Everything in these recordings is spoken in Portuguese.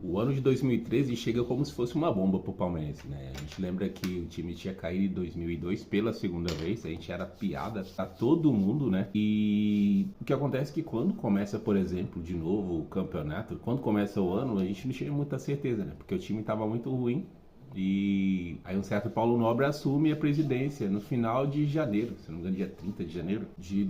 O ano de 2013 chega como se fosse uma bomba pro Palmeiras, né? A gente lembra que o time tinha caído em 2002 pela segunda vez, a gente era piada pra todo mundo, né? E o que acontece é que quando começa, por exemplo, de novo o campeonato, quando começa o ano, a gente não tinha muita certeza, né? Porque o time tava muito ruim. E aí um certo Paulo Nobre assume a presidência no final de janeiro, se não me engano, dia 30 de janeiro de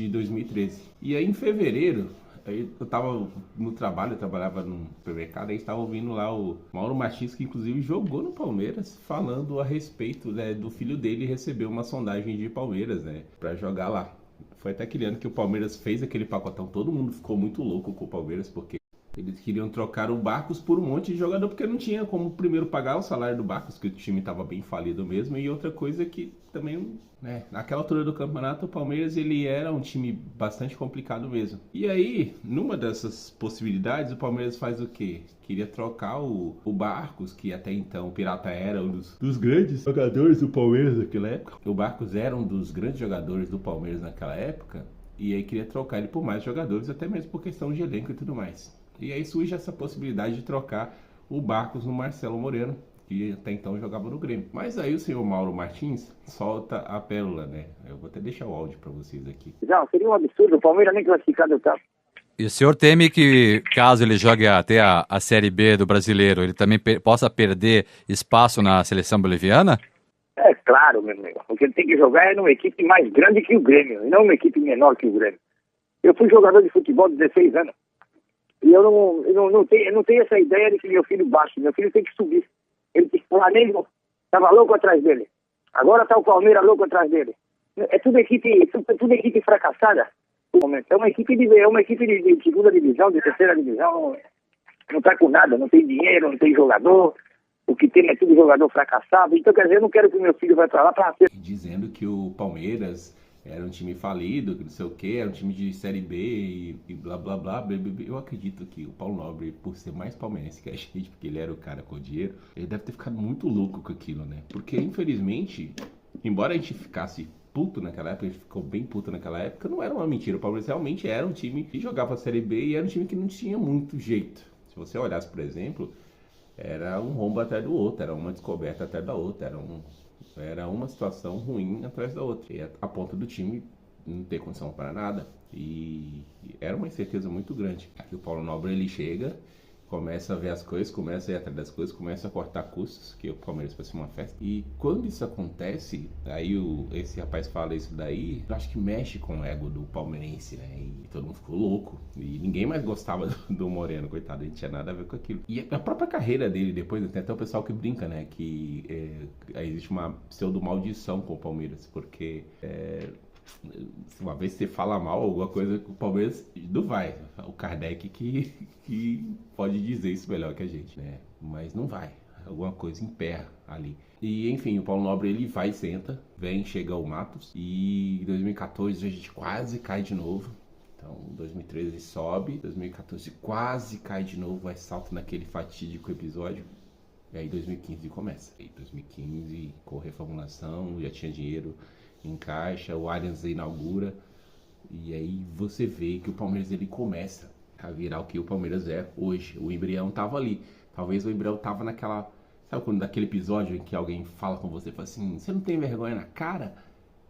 2013. E aí em fevereiro, aí eu tava no trabalho, eu trabalhava num supermercado, aí estava ouvindo lá o Mauro Martins, que inclusive jogou no Palmeiras, falando a respeito, né, do filho dele receber uma sondagem de Palmeiras, né, pra jogar lá. Foi até aquele ano que o Palmeiras fez aquele pacotão, todo mundo ficou muito louco com o Palmeiras, porque eles queriam trocar o Barcos por um monte de jogador, porque não tinha como primeiro pagar o salário do Barcos, que o time estava bem falido mesmo, e outra coisa que também, né, naquela altura do campeonato, o Palmeiras ele era um time bastante complicado mesmo. E aí, numa dessas possibilidades, o Palmeiras faz o quê? Queria trocar o Barcos, que até então o Pirata era um dos grandes jogadores do Palmeiras naquela época. O Barcos era um dos grandes jogadores do Palmeiras naquela época, e aí queria trocar ele por mais jogadores, até mesmo por questão de elenco e tudo mais. E aí surge essa possibilidade de trocar o Barcos no Marcelo Moreno, que até então jogava no Grêmio. Mas aí o senhor Mauro Martins solta a pérola, né? Eu vou até deixar o áudio para vocês aqui. Não, seria um absurdo, o Palmeiras nem classificado tá. E o senhor teme que, caso ele jogue até a Série B do Brasileiro, ele também possa perder espaço na seleção boliviana? É claro, meu amigo. O que ele tem que jogar é numa equipe mais grande que o Grêmio, e não uma equipe menor que o Grêmio. Eu fui jogador de futebol de 16 anos. E eu não tenho essa ideia de que meu filho baixe. Meu filho tem que subir. O Flamengo estava louco atrás dele. Agora está o Palmeiras louco atrás dele. É tudo equipe fracassada. É uma equipe de segunda divisão, de terceira divisão. Não está com nada, não tem dinheiro, não tem jogador. O que tem é tudo jogador fracassado. Então, quer dizer, eu não quero que meu filho vá para lá para ser... Dizendo que o Palmeiras era um time falido, que não sei o que, era um time de Série B e blá blá blá, blá, blá, blá. Eu acredito que o Paulo Nobre, por ser mais palmeirense que a gente, porque ele era o cara com o dinheiro, ele deve ter ficado muito louco com aquilo, né? Porque, infelizmente, embora a gente ficasse puto naquela época, a gente ficou bem puto naquela época, não era uma mentira. O Palmeiras realmente era um time que jogava a Série B e era um time que não tinha muito jeito. Se você olhasse, por exemplo, era um rombo atrás do outro, era uma descoberta atrás da outra, era uma situação ruim atrás da outra, e a ponto do time não ter condição para nada, e era uma incerteza muito grande. Aqui o Paulo Nobre ele chega, começa a ver as coisas, começa a ir atrás das coisas, começa a cortar custos, que o Palmeiras vai ser uma festa. E quando isso acontece, aí esse rapaz fala isso daí, eu acho que mexe com o ego do palmeirense, né? E todo mundo ficou louco. E ninguém mais gostava do Moreno, coitado, ele tinha nada a ver com aquilo. E a própria carreira dele depois, tem até o pessoal que brinca, né? Que existe uma pseudo-maldição com o Palmeiras, porque uma vez você fala mal alguma coisa com o Palmeiras, não vai. O Kardec que pode dizer isso melhor que a gente, né? Mas não vai. Alguma coisa emperra ali. E enfim, o Paulo Nobre ele vai e senta, chega o Matos, e em 2014 a gente quase cai de novo. Então, 2013 sobe, 2014 quase cai de novo, vai salto naquele fatídico episódio. E aí 2015 começa. E 2015 com reformulação, já tinha dinheiro em caixa, o Allianz inaugura, e aí você vê que o Palmeiras ele começa a virar o que o Palmeiras é hoje. O embrião tava ali, talvez o embrião tava naquela, sabe quando daquele episódio em que alguém fala com você e fala assim, você não tem vergonha na cara?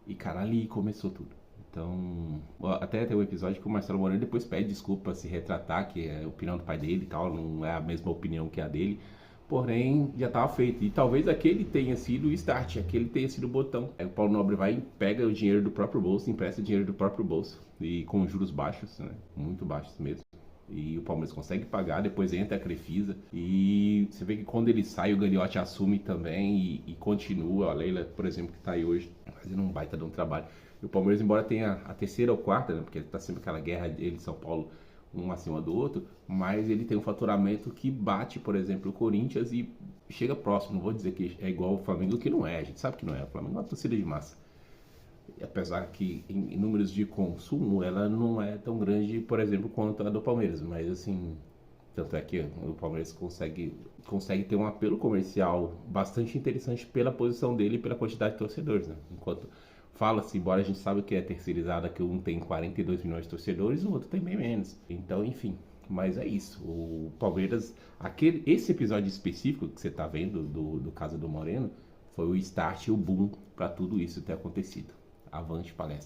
E cara, ali começou tudo. Então, até tem um episódio que o Marcelo Moreno depois pede desculpa pra se retratar, que é a opinião do pai dele e tal, não é a mesma opinião que a dele. Porém, já estava feito. E talvez aquele tenha sido o start, aquele tenha sido o botão. Aí o Paulo Nobre vai e pega o dinheiro do próprio bolso, empresta o dinheiro do próprio bolso. E com juros baixos, né? Muito baixos mesmo. E o Palmeiras consegue pagar, depois entra a Crefisa. E você vê que quando ele sai, o Gagliotti assume também e continua. A Leila, por exemplo, que está aí hoje, fazendo um baita de um trabalho. E o Palmeiras, embora tenha a terceira ou quarta, né? Porque está sempre aquela guerra ele e São Paulo, um acima do outro, mas ele tem um faturamento que bate, por exemplo, o Corinthians e chega próximo. Não vou dizer que é igual o Flamengo, que não é, a gente sabe que não é. O Flamengo é uma torcida de massa. E apesar que em números de consumo ela não é tão grande, por exemplo, quanto a do Palmeiras, mas assim, tanto é que o Palmeiras consegue ter um apelo comercial bastante interessante pela posição dele e pela quantidade de torcedores, né? Enquanto fala-se, embora a gente saiba que é terceirizada, que um tem 42 milhões de torcedores, o outro tem bem menos. Então, enfim, Mas é isso. O Palmeiras, esse episódio específico que você tá vendo do caso do Moreno, foi o start e o boom para tudo isso ter acontecido. Avante palestra.